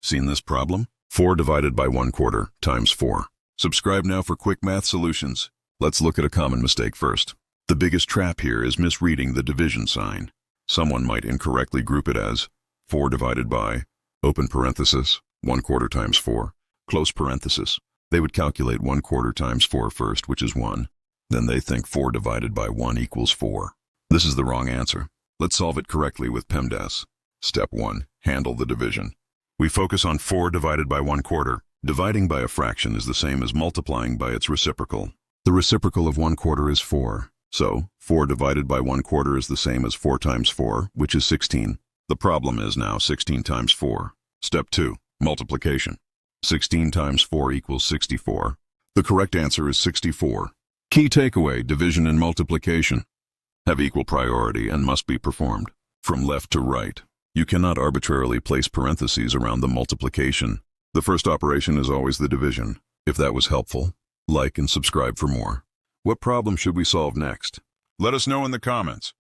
Seen this problem? 4 divided by 1/4 times 4. Subscribe now for quick math solutions. Let's look at a common mistake first. The biggest trap here is misreading the division sign. Someone might incorrectly group it as 4 divided by, open parenthesis, 1/4 times 4, close parenthesis. They would calculate 1/4 times 4 first, which is 1. Then they think 4 divided by 1 equals 4. This is the wrong answer. Let's solve it correctly with PEMDAS. Step 1. Handle the division. We focus on 4 divided by 1/4. Dividing by a fraction is the same as multiplying by its reciprocal. The reciprocal of 1/4 is 4. So, 4 divided by 1/4 is the same as 4 times 4, which is 16. The problem is now 16 times 4. Step 2. Multiplication. 16 times 4 equals 64. The correct answer is 64. Key takeaway: division and multiplication have equal priority and must be performed from left to right. You cannot arbitrarily place parentheses around the multiplication. The first operation is always the division. If that was helpful, like and subscribe for more. What problem should we solve next? Let us know in the comments.